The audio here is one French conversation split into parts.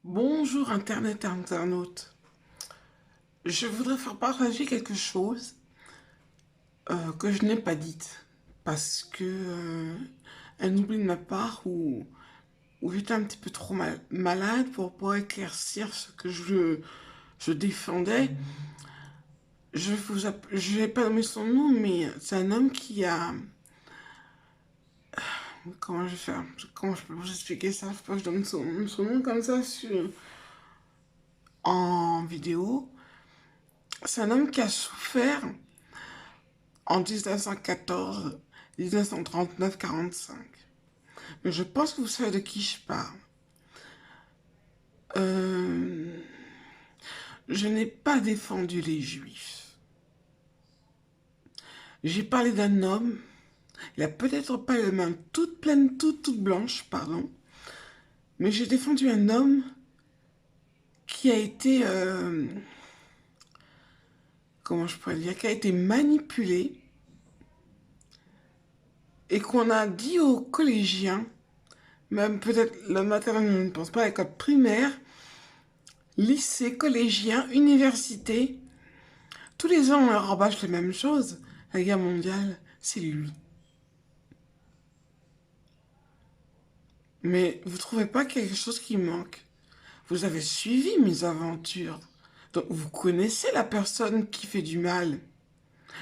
Bonjour Internet et internaute. Je voudrais faire partager quelque chose que je n'ai pas dite parce que un oubli de ma part où j'étais un petit peu trop malade pour pouvoir éclaircir ce que je défendais. Je vais pas nommer son nom, mais c'est un homme qui a... Comment je vais faire? Comment je peux vous expliquer ça? Je sais pas, je donne son nom comme ça en vidéo. C'est un homme qui a souffert en 1914, 1939-45. Mais je pense que vous savez de qui je parle. Euh, je n'ai pas défendu les juifs. J'ai parlé d'un homme, il a peut-être pas les mains toutes pleines, toutes blanches, pardon, mais j'ai défendu un homme qui a été, comment je pourrais dire, qui a été manipulé et qu'on a dit aux collégiens, même peut-être le maternel, je ne pense pas, à l'école primaire, lycée, collégien, université, tous les ans on leur rabâche les mêmes choses. La guerre mondiale, c'est lui. Mais vous trouvez pas quelque chose qui manque? Vous avez suivi mes aventures. Donc vous connaissez la personne qui fait du mal.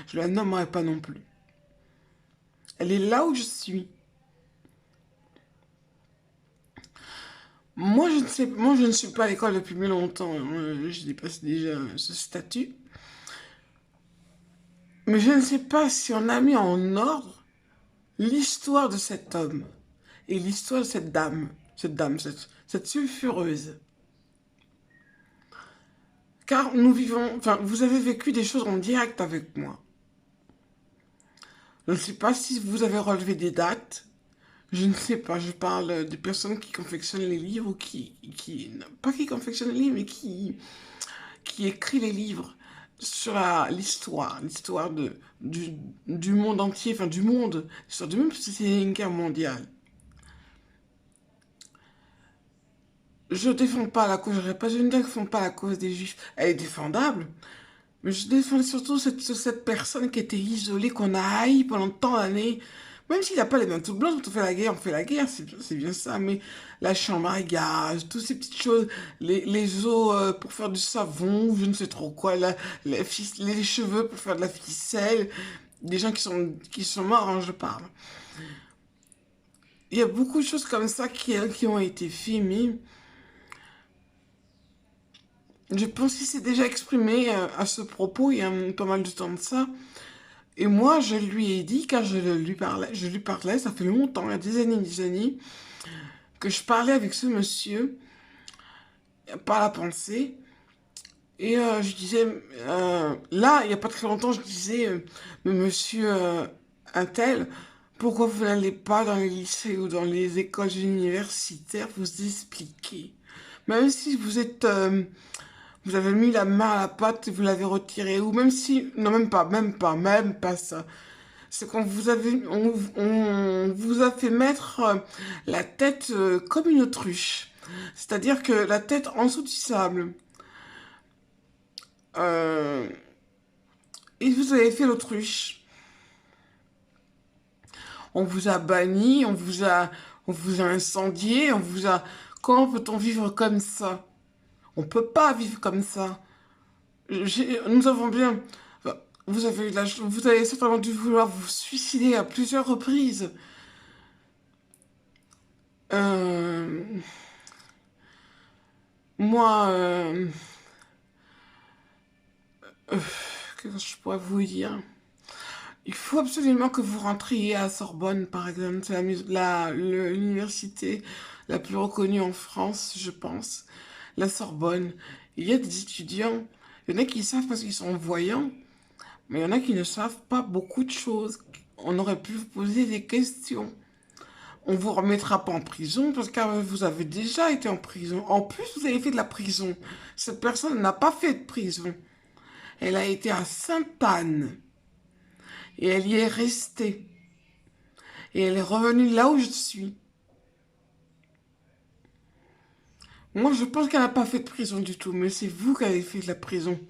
Je la nommerai pas non plus. Elle est là où je suis. Moi je ne suis pas à l'école depuis bien longtemps. Je dépasse déjà ce statut. Mais je ne sais pas si on a mis en ordre l'histoire de cet homme et l'histoire de cette sulfureuse. Car nous vivons, enfin, vous avez vécu des choses en direct avec moi. Je ne sais pas si vous avez relevé des dates. Je ne sais pas, je parle des personnes qui confectionnent les livres ou pas qui confectionnent les livres, mais qui écrit les livres sur l'histoire du monde entier, enfin du monde, l'histoire du monde, parce que c'est une guerre mondiale. Je défends pas la cause, je ne défends pas la cause des juifs. Elle est défendable, mais je défends surtout cette personne qui était isolée, qu'on a haï pendant tant d'années. Même s'il n'a pas les mains toutes blanches, on fait la guerre, c'est bien ça, mais la chambre à gaz, toutes ces petites choses, les os pour faire du savon, je ne sais trop quoi, les cheveux pour faire de la ficelle, des gens qui sont morts, hein, je parle. Il y a beaucoup de choses comme ça qui ont été filmées. Je pense qu'il s'est déjà exprimé à ce propos il y a pas mal de temps de ça. Et moi, je lui ai dit, car je lui parlais, ça fait longtemps, il y a des années, que je parlais avec ce monsieur par la pensée. Et je disais, là, il n'y a pas très longtemps, je disais, mais monsieur un tel, pourquoi vous n'allez pas dans les lycées ou dans les écoles universitaires vous expliquer? Même si vous avez mis la main à la pâte et vous l'avez retirée, ou même si, non, même pas ça. C'est on vous a fait mettre la tête comme une autruche. C'est-à-dire que la tête en dessous du sable. Euh, et vous avez fait l'autruche. On vous a banni, on vous a incendié, on vous a... Comment peut-on vivre comme ça? On peut pas vivre comme ça. Nous avons bien... Enfin, vous avez certainement dû vouloir vous suicider à plusieurs reprises. Euh, moi, qu'est-ce que je pourrais vous dire? Il faut absolument que vous rentriez à Sorbonne, par exemple. C'est l'université la plus reconnue en France, je pense. La Sorbonne. Il y a des étudiants. Il y en a qui savent parce qu'ils sont voyants, mais il y en a qui ne savent pas beaucoup de choses. On aurait pu vous poser des questions. On vous remettra pas en prison parce que vous avez déjà été en prison. En plus, vous avez fait de la prison. Cette personne n'a pas fait de prison. Elle a été à Sainte-Anne. Et elle y est restée. Et elle est revenue là où je suis. Moi, je pense qu'elle n'a pas fait de prison du tout, mais c'est vous qui avez fait de la prison.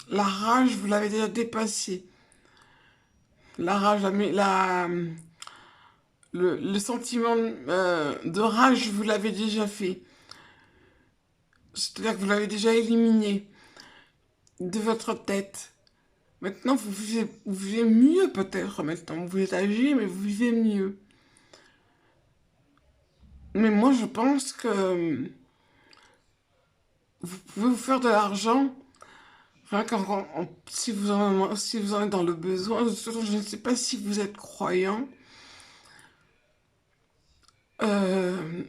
La rage, vous l'avez déjà dépassée. La rage, le sentiment de rage, vous l'avez déjà fait. C'est-à-dire que vous l'avez déjà éliminé de votre tête. Maintenant, vous vivez mieux peut-être maintenant. Vous êtes âgé, mais vous vivez mieux. Mais moi, je pense que vous pouvez vous faire de l'argent. Rien si vous en êtes dans le besoin. De toute façon, je ne sais pas si vous êtes croyant. Euh,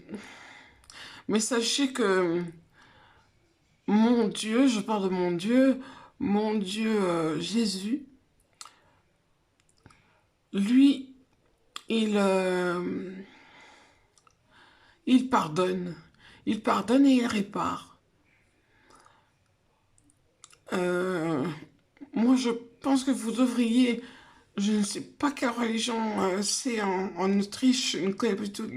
mais sachez que mon Dieu, je parle de mon Dieu Jésus, lui, il, euh, il pardonne. Il pardonne et il répare. Euh, Moi, je pense que vous devriez. Je ne sais pas quelle religion c'est en Autriche. Je ne connais pas du tout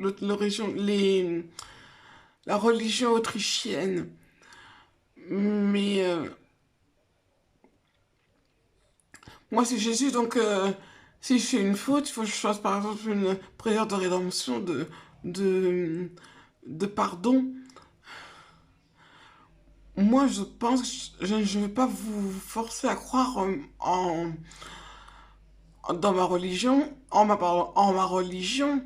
la religion autrichienne. Mais moi, c'est Jésus, donc si je fais une faute, il faut que je fasse par exemple une prière de rédemption, de, de pardon. Moi, je pense que je ne veux pas vous forcer à croire dans ma religion, en ma religion,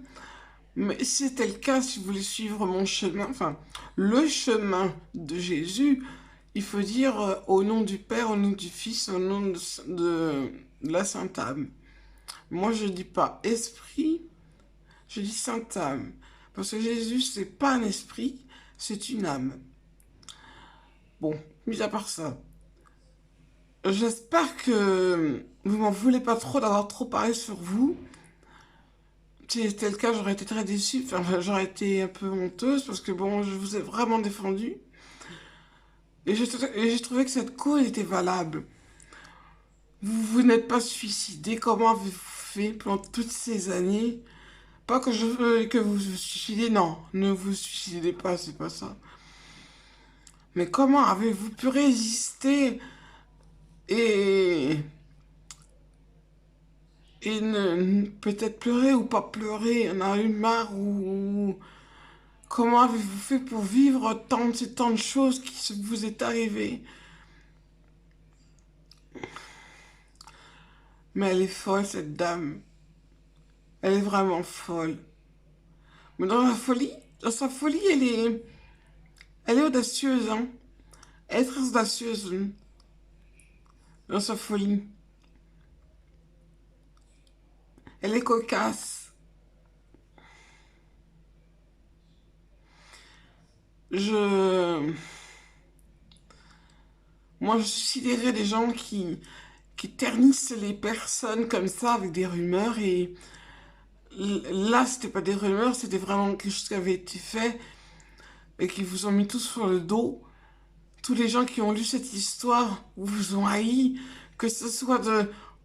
mais si c'était le cas, si vous voulez suivre mon chemin, enfin, le chemin de Jésus, il faut dire au nom du Père, au nom du Fils, au nom de la Sainte Âme. Moi, je dis pas esprit, je dis Sainte Âme. Parce que Jésus, c'est pas un esprit, c'est une âme. Bon, mis à part ça, j'espère que vous m'en voulez pas trop d'avoir trop parlé sur vous. Si c'était le cas, j'aurais été très déçue. Enfin, j'aurais été un peu honteuse parce que bon, je vous ai vraiment défendu. Et j'ai trouvé que cette cause était valable. Vous n'êtes pas suicidé. Comment avez-vous fait pendant toutes ces années? Pas que je veux que vous vous suicidez, non. Ne vous suicidez pas, c'est pas ça. Mais comment avez-vous pu résister et, peut-être pleurer ou pas pleurer, on a eu marre ou comment avez-vous fait pour vivre tant de choses qui vous est arrivées? Mais elle est folle, cette dame. Elle est vraiment folle. Mais dans sa folie, elle est audacieuse, hein. Elle est très audacieuse, dans sa folie. Elle est cocasse. Je, Moi, je sidérais des gens qui ternissent les personnes comme ça avec des rumeurs et là, c'était pas des rumeurs, c'était vraiment quelque chose qui avait été fait et qui vous ont mis tous sur le dos. Tous les gens qui ont lu cette histoire vous ont haï, que ce soit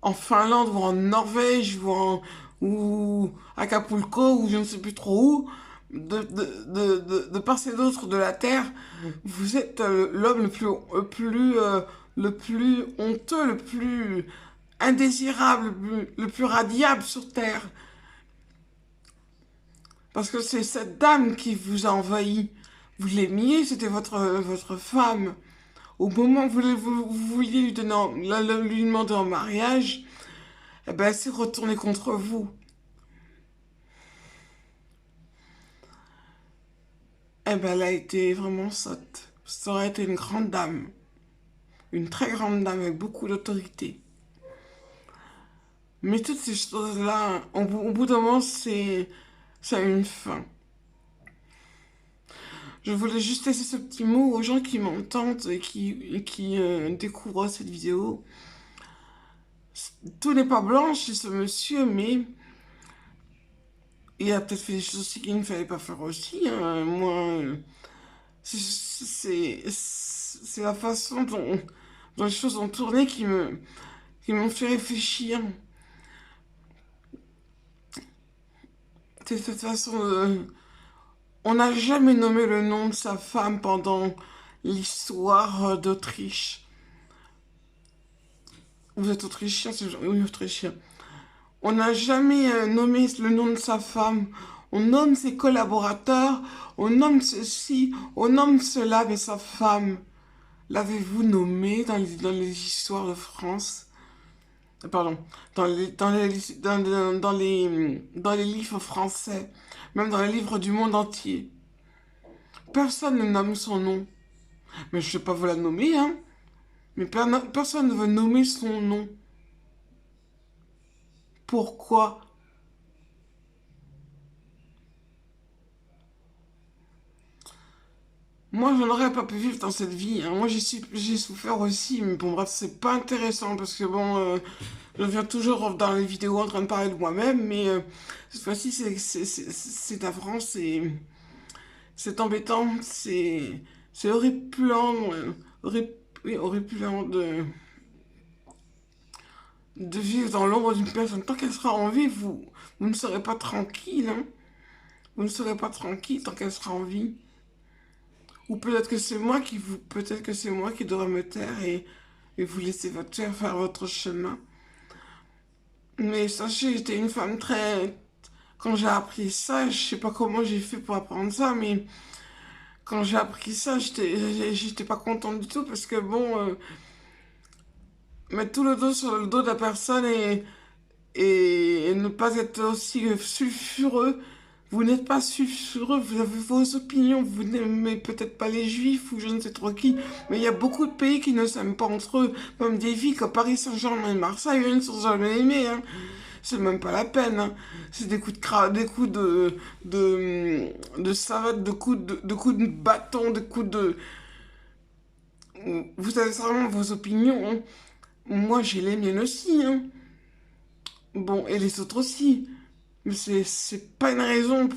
en Finlande ou en Norvège ou à Acapulco ou je ne sais plus trop où, de part et d'autre de la Terre, vous êtes l'homme le plus honteux, le plus indésirable, le plus radiable sur Terre. Parce que c'est cette dame qui vous a envahi. Vous l'aimiez, c'était votre femme. Au moment où vous vouliez lui demander en mariage, eh ben, elle s'est retournée contre vous. Eh ben, elle a été vraiment sotte. Ça aurait été une grande dame. Une très grande dame avec beaucoup d'autorité. Mais toutes ces choses-là, au bout d'un moment, ça a une fin. Je voulais juste laisser ce petit mot aux gens qui m'entendent et qui découvrent cette vidéo. Tout n'est pas blanc chez ce monsieur, mais il a peut-être fait des choses aussi qu'il ne fallait pas faire aussi, hein. Moi, c'est la façon dont les choses ont tourné qui m'ont fait réfléchir. C'est cette façon On n'a jamais nommé le nom de sa femme pendant l'histoire d'Autriche. Vous êtes autrichien, oui, autrichien. On n'a jamais nommé le nom de sa femme. On nomme ses collaborateurs, on nomme ceci, on nomme cela, mais sa femme, l'avez-vous nommée dans les histoires de France? Pardon, dans les livres français, même dans les livres du monde entier. Personne ne nomme son nom. Mais je ne vais pas vous la nommer, hein. Mais personne ne veut nommer son nom. Pourquoi? Moi, je n'aurais pas pu vivre dans cette vie, hein. Moi, j'ai souffert aussi, mais bon, bref, c'est pas intéressant parce que bon, je viens toujours dans les vidéos en train de parler de moi-même, mais cette fois-ci, c'est navrant, c'est embêtant, c'est horripilant, oui, horripilant de vivre dans l'ombre d'une personne. Tant qu'elle sera en vie, vous ne serez pas tranquille, hein. Vous ne serez pas tranquille tant qu'elle sera en vie. Ou peut-être que c'est moi qui devrais me taire et vous laisser faire votre chemin. Mais sachez, j'étais une femme très... Quand j'ai appris ça, je sais pas comment j'ai fait pour apprendre ça, mais quand j'ai appris ça, j'étais pas contente du tout parce que bon, mettre tout le dos sur le dos de la personne et ne pas être aussi sulfureux. Vous n'êtes pas sulfureux, vous avez vos opinions, vous n'aimez peut-être pas les juifs ou je ne sais trop qui, mais il y a beaucoup de pays qui ne s'aiment pas entre eux, même des villes comme Paris Saint-Germain et Marseille, eux ne sont jamais aimés, hein. C'est même pas la peine, hein. C'est des coups des coups de savate, de coups de bâton, de coups de... Vous avez vraiment vos opinions, hein. Moi j'ai les miennes aussi, hein. Bon, et les autres aussi. Mais c'est pas une raison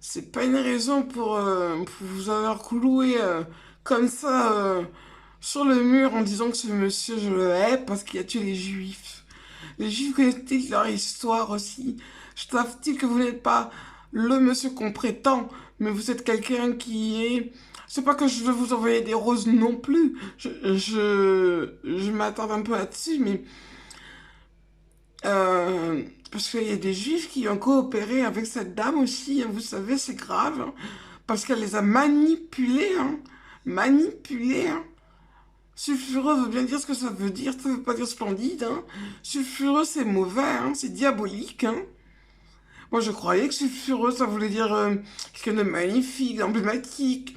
c'est pas une raison pour vous avoir cloué comme ça sur le mur en disant que ce monsieur, je le hais parce qu'il a tué les juifs. Les juifs connaissent-ils leur histoire aussi? Savent-ils que vous n'êtes pas le monsieur qu'on prétend, mais vous êtes quelqu'un qui est... C'est pas que je veux vous envoyer des roses non plus. Je m'attarde un peu là-dessus, mais parce qu'il y a des juifs qui ont coopéré avec cette dame aussi, hein, vous savez, c'est grave, hein, parce qu'elle les a manipulés, hein, manipulés, hein. Sulfureux veut bien dire ce que ça veut dire, ça veut pas dire splendide, hein. Sulfureux, c'est mauvais, hein, c'est diabolique, hein. Moi, je croyais que sulfureux, ça voulait dire quelqu'un de magnifique, emblématique.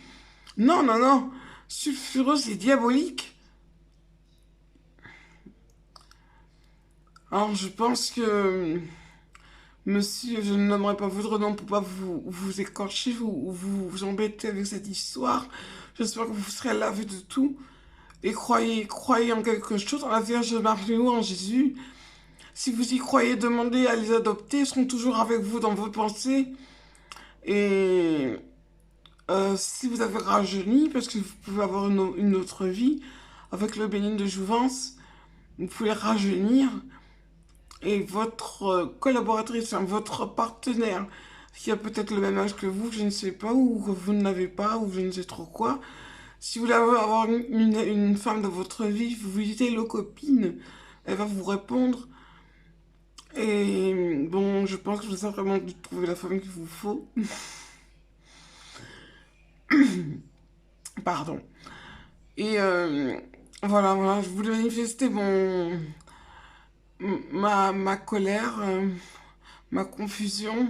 Non, non, non, sulfureux, c'est diabolique. Alors, je pense que... Monsieur, je ne nommerai pas votre nom pour pas vous écorcher ou vous embêter avec cette histoire. J'espère que vous serez lavé de tout. Et croyez en quelque chose, en la Vierge Marie ou en Jésus. Si vous y croyez, demandez à les adopter. Ils seront toujours avec vous dans vos pensées. Et si vous avez rajeuni, parce que vous pouvez avoir une autre vie, avec le bénin de jouvence, vous pouvez rajeunir. Et votre collaboratrice, enfin, votre partenaire, qui a peut-être le même âge que vous, je ne sais pas, ou que vous ne l'avez pas, ou je ne sais trop quoi. Si vous voulez avoir une femme de votre vie, vous visitez le copine, elle va vous répondre. Et bon, je pense que vous avez vraiment dû trouver la femme qu'il vous faut. Pardon. Et voilà, je voulais manifester ma colère, ma confusion,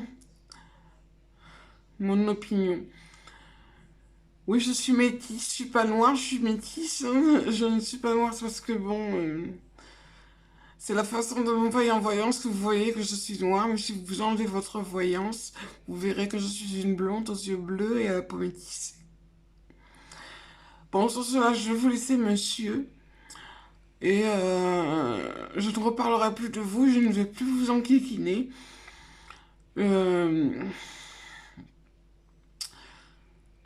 mon opinion. Oui, je suis métisse, je suis pas noire, je suis métisse, hein. Je ne suis pas noire, c'est parce que bon, c'est la façon de m'envoyer en voyance que vous voyez que je suis noire, mais si vous enlevez votre voyance, vous verrez que je suis une blonde aux yeux bleus et à la peau métissée. Bon, sur cela, je vais vous laisser, monsieur, et je ne reparlerai plus de vous, je ne vais plus vous enquiquiner.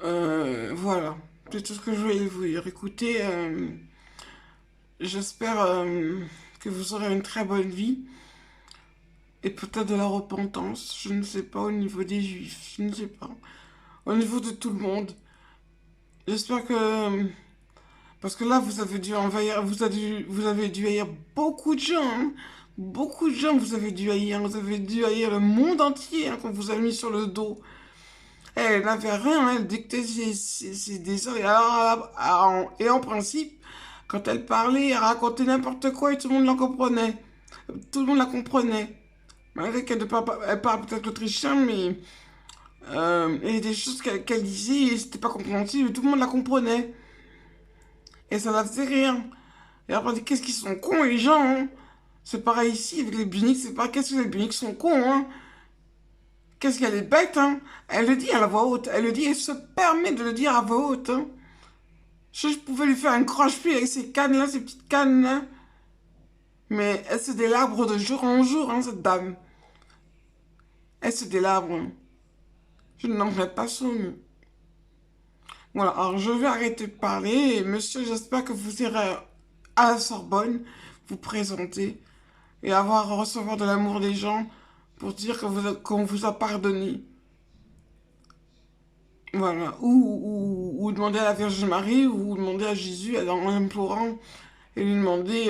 Euh, voilà, c'est tout ce que je voulais vous dire. Écoutez, j'espère que vous aurez une très bonne vie. et peut-être de la repentance, je ne sais pas, au niveau des juifs, je ne sais pas, au niveau de tout le monde. J'espère que... Parce que là, vous avez dû envahir, vous avez dû haïr beaucoup de gens, hein. Beaucoup de gens vous avez dû haïr le monde entier, hein, qu'on vous a mis sur le dos. Elle n'avait rien, hein, elle dictait ses désirs. Et, alors, et en principe, quand elle parlait, elle racontait n'importe quoi et tout le monde la comprenait. Tout le monde la comprenait. Malgré qu'elle elle parle peut-être autrichien, mais il y a des choses qu'elle disait et c'était pas compréhensible et tout le monde la comprenait. Et ça la faisait rire. Et après, on dit, qu'est-ce qu'ils sont cons les gens, hein. C'est pareil ici avec les buniques, c'est pas qu'est-ce que les buniques sont cons, hein. Qu'est-ce qu'elle est bête, hein. Elle le dit à la voix haute. Elle le dit, elle se permet de le dire à voix haute, hein. Je pouvais lui faire un croche-pied avec ces cannes-là, ces petites cannes-là. Mais elle se délabre de jour en jour, hein, cette dame. Elle se délabre, hein. Je ne nommerai pas son nom. Voilà, alors je vais arrêter de parler. Et monsieur, j'espère que vous irez à la Sorbonne vous présenter et recevoir de l'amour des gens pour dire qu'on vous a pardonné. Voilà. Ou demander à la Vierge Marie ou demander à Jésus en implorant et lui demander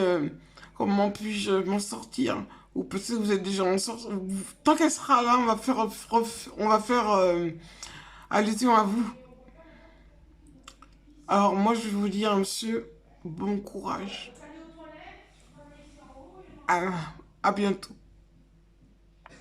comment puis-je m'en sortir. Ou peut-être que vous êtes déjà en sorte. Tant qu'elle sera là, on va faire allusion à vous. Alors moi, je vais vous dire, monsieur, bon courage. À, à bientôt.